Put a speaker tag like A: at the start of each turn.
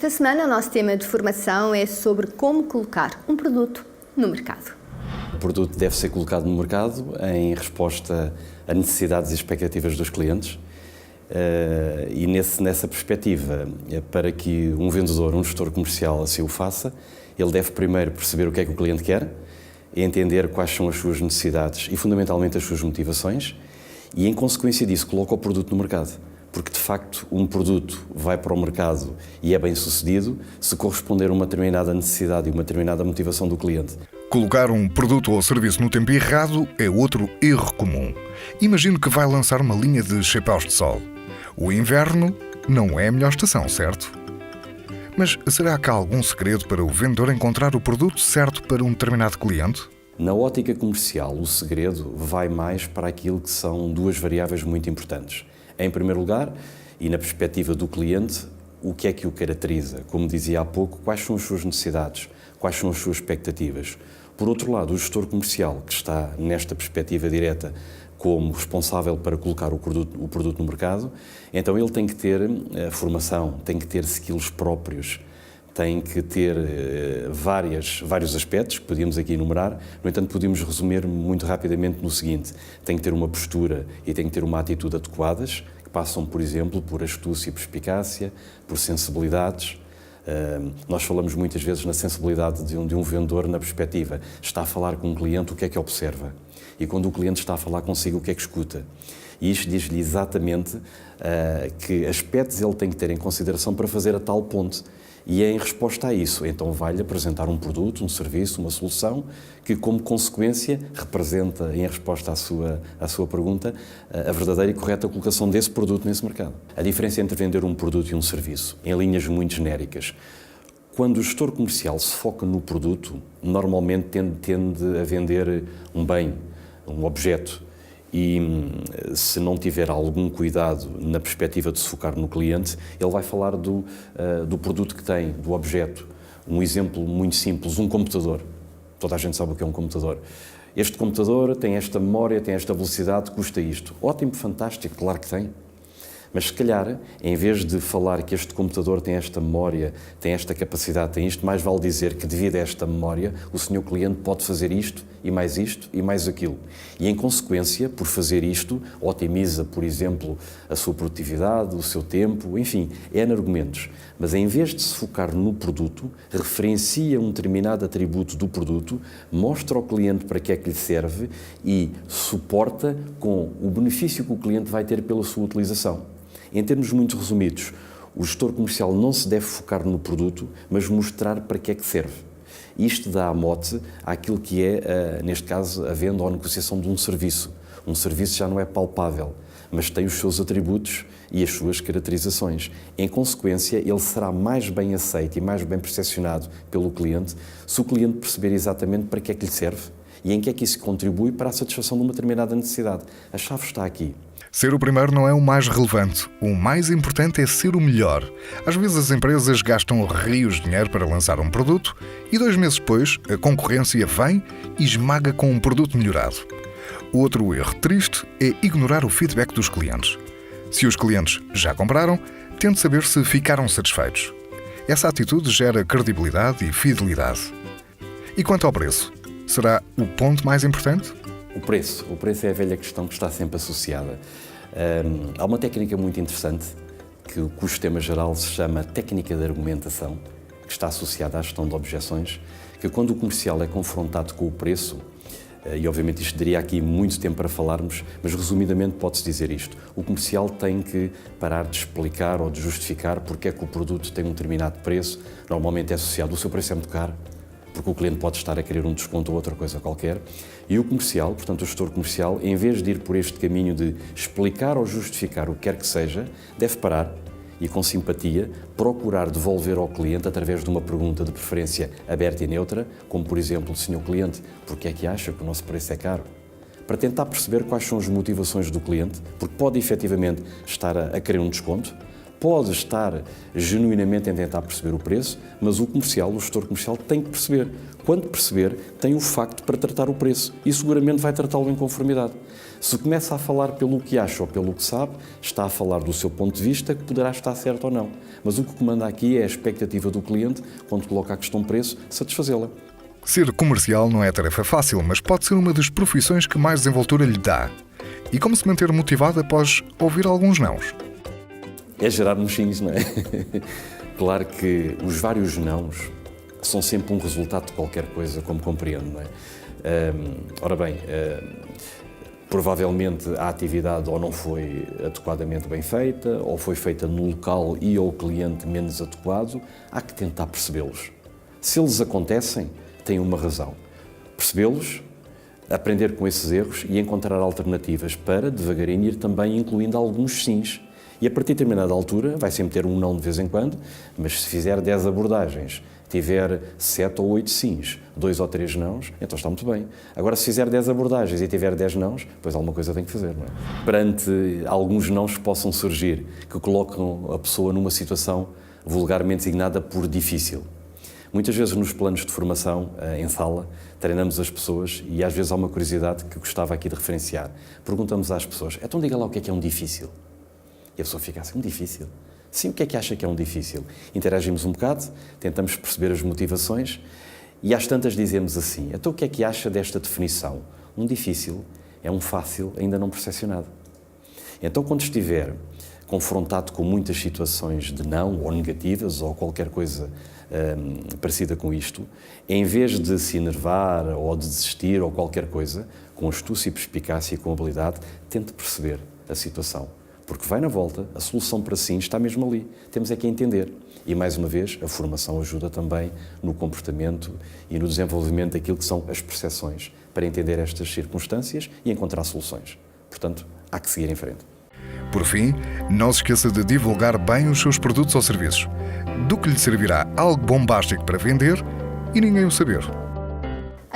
A: Esta semana o nosso tema de formação é sobre como colocar um produto no mercado.
B: O produto deve ser colocado no mercado em resposta a necessidades e expectativas dos clientes e nessa perspectiva, para que um vendedor, um gestor comercial assim o faça, ele deve primeiro perceber o que é que o cliente quer, entender quais são as suas necessidades e fundamentalmente as suas motivações e em consequência disso coloca o produto no mercado. Porque, de facto, um produto vai para o mercado e é bem sucedido se corresponder a uma determinada necessidade e uma determinada motivação do cliente.
C: Colocar um produto ou serviço no tempo errado é outro erro comum. Imagino que vai lançar uma linha de chapéus de sol. O inverno não é a melhor estação, certo? Mas será que há algum segredo para o vendedor encontrar o produto certo para um determinado cliente?
B: Na ótica comercial, o segredo vai mais para aquilo que são duas variáveis muito importantes. Em primeiro lugar, e na perspectiva do cliente, o que é que o caracteriza? Como dizia há pouco, quais são as suas necessidades? Quais são as suas expectativas? Por outro lado, o gestor comercial, que está nesta perspectiva direta como responsável para colocar o produto no mercado, então ele tem que ter formação, tem que ter skills próprios, tem que ter vários aspectos que podíamos aqui enumerar, no entanto podíamos resumir muito rapidamente no seguinte: tem que ter uma postura e tem que ter uma atitude adequadas, que passam, por exemplo, por astúcia e perspicácia, por sensibilidades. Nós falamos muitas vezes na sensibilidade de um vendedor na perspectiva, está a falar com um cliente, o que é que observa? E quando o cliente está a falar consigo, o que é que escuta? E isto diz-lhe exatamente que aspectos ele tem que ter em consideração para fazer a tal ponte. E é em resposta a isso, então vai-lhe apresentar um produto, um serviço, uma solução que, como consequência, representa, em resposta à sua pergunta, a verdadeira e correta colocação desse produto nesse mercado. A diferença entre vender um produto e um serviço, em linhas muito genéricas. Quando o gestor comercial se foca no produto, normalmente tende a vender um bem, um objeto. E se não tiver algum cuidado na perspectiva de se focar no cliente, ele vai falar do produto que tem, do objeto. Um exemplo muito simples, um computador. Toda a gente sabe o que é um computador. Este computador tem esta memória, tem esta velocidade, custa isto. Ótimo, fantástico, claro que tem. Mas se calhar, em vez de falar que este computador tem esta memória, tem esta capacidade, tem isto, mais vale dizer que devido a esta memória, o senhor cliente pode fazer isto e mais aquilo. E em consequência, por fazer isto, otimiza, por exemplo, a sua produtividade, o seu tempo, enfim, N argumentos. Mas em vez de se focar no produto, referencia um determinado atributo do produto, mostra ao cliente para que é que lhe serve e suporta com o benefício que o cliente vai ter pela sua utilização. Em termos muito resumidos, o gestor comercial não se deve focar no produto, mas mostrar para que é que serve. Isto dá a mote àquilo que é, neste caso, a venda ou a negociação de um serviço. Um serviço já não é palpável, mas tem os seus atributos e as suas caracterizações. Em consequência, ele será mais bem aceito e mais bem percepcionado pelo cliente se o cliente perceber exatamente para que é que lhe serve e em que é que isso contribui para a satisfação de uma determinada necessidade. A chave está aqui.
C: Ser o primeiro não é o mais relevante. O mais importante é ser o melhor. Às vezes as empresas gastam rios de dinheiro para lançar um produto e 2 meses depois a concorrência vem e esmaga com um produto melhorado. Outro erro triste é ignorar o feedback dos clientes. Se os clientes já compraram, tente saber se ficaram satisfeitos. Essa atitude gera credibilidade e fidelidade. E quanto ao preço? Será o ponto mais importante?
B: O preço é a velha questão que está sempre associada. Há uma técnica muito interessante, cujo tema geral se chama técnica de argumentação, que está associada à gestão de objeções, que quando o comercial é confrontado com o preço, e obviamente isto daria aqui muito tempo para falarmos, mas resumidamente pode-se dizer isto: o comercial tem que parar de explicar ou de justificar porque é que o produto tem um determinado preço, normalmente é associado, o seu preço é muito caro, porque o cliente pode estar a querer um desconto ou outra coisa qualquer, e o comercial, portanto o gestor comercial, em vez de ir por este caminho de explicar ou justificar o que quer que seja, deve parar e, com simpatia, procurar devolver ao cliente através de uma pergunta de preferência aberta e neutra, como por exemplo: senhor cliente, porque é que acha que o nosso preço é caro? Para tentar perceber quais são as motivações do cliente, porque pode efetivamente estar a querer um desconto, pode estar genuinamente a tentar perceber o preço, mas o comercial, o gestor comercial, tem que perceber. Quando perceber, tem o facto para tratar o preço e seguramente vai tratá-lo em conformidade. Se começa a falar pelo que acha ou pelo que sabe, está a falar do seu ponto de vista, que poderá estar certo ou não. Mas o que comanda aqui é a expectativa do cliente, quando coloca a questão preço, satisfazê-la.
C: Ser comercial não é tarefa fácil, mas pode ser uma das profissões que mais desenvoltura lhe dá. E como se manter motivado após ouvir alguns nãos?
B: É gerar mexinhos, não é? Claro que os vários nãos são sempre um resultado de qualquer coisa, como compreendo, não é? Ora bem, provavelmente a atividade ou não foi adequadamente bem feita, ou foi feita no local e ao cliente menos adequado, há que tentar percebê-los. Se eles acontecem, tem uma razão. Percebê-los, aprender com esses erros e encontrar alternativas para, devagarinho, ir também incluindo alguns sims. E a partir de determinada altura, vai sempre ter um não de vez em quando, mas se fizer 10 abordagens, tiver 7 ou 8 sims, 2 ou 3 nãos, então está muito bem. Agora, se fizer 10 abordagens e tiver 10 nãos, pois alguma coisa tem que fazer, não é? Perante alguns nãos que possam surgir, que colocam a pessoa numa situação vulgarmente designada por difícil. Muitas vezes nos planos de formação, em sala, treinamos as pessoas e às vezes há uma curiosidade que gostava aqui de referenciar. Perguntamos às pessoas, então diga lá o que é um difícil. E a pessoa fica assim, um difícil? Sim, o que é que acha que é um difícil? Interagimos um bocado, tentamos perceber as motivações e às tantas dizemos assim, então o que é que acha desta definição? Um difícil é um fácil ainda não percepcionado. Então quando estiver confrontado com muitas situações de não ou negativas ou qualquer coisa parecida com isto, em vez de se enervar ou de desistir ou qualquer coisa, com astúcia e perspicácia e com habilidade, tente perceber a situação. Porque vai na volta, a solução para si está mesmo ali. Temos é que entender. E, mais uma vez, a formação ajuda também no comportamento e no desenvolvimento daquilo que são as percepções, para entender estas circunstâncias e encontrar soluções. Portanto, há que seguir em frente.
C: Por fim, não se esqueça de divulgar bem os seus produtos ou serviços, do que lhe servirá algo bombástico para vender e ninguém o saber.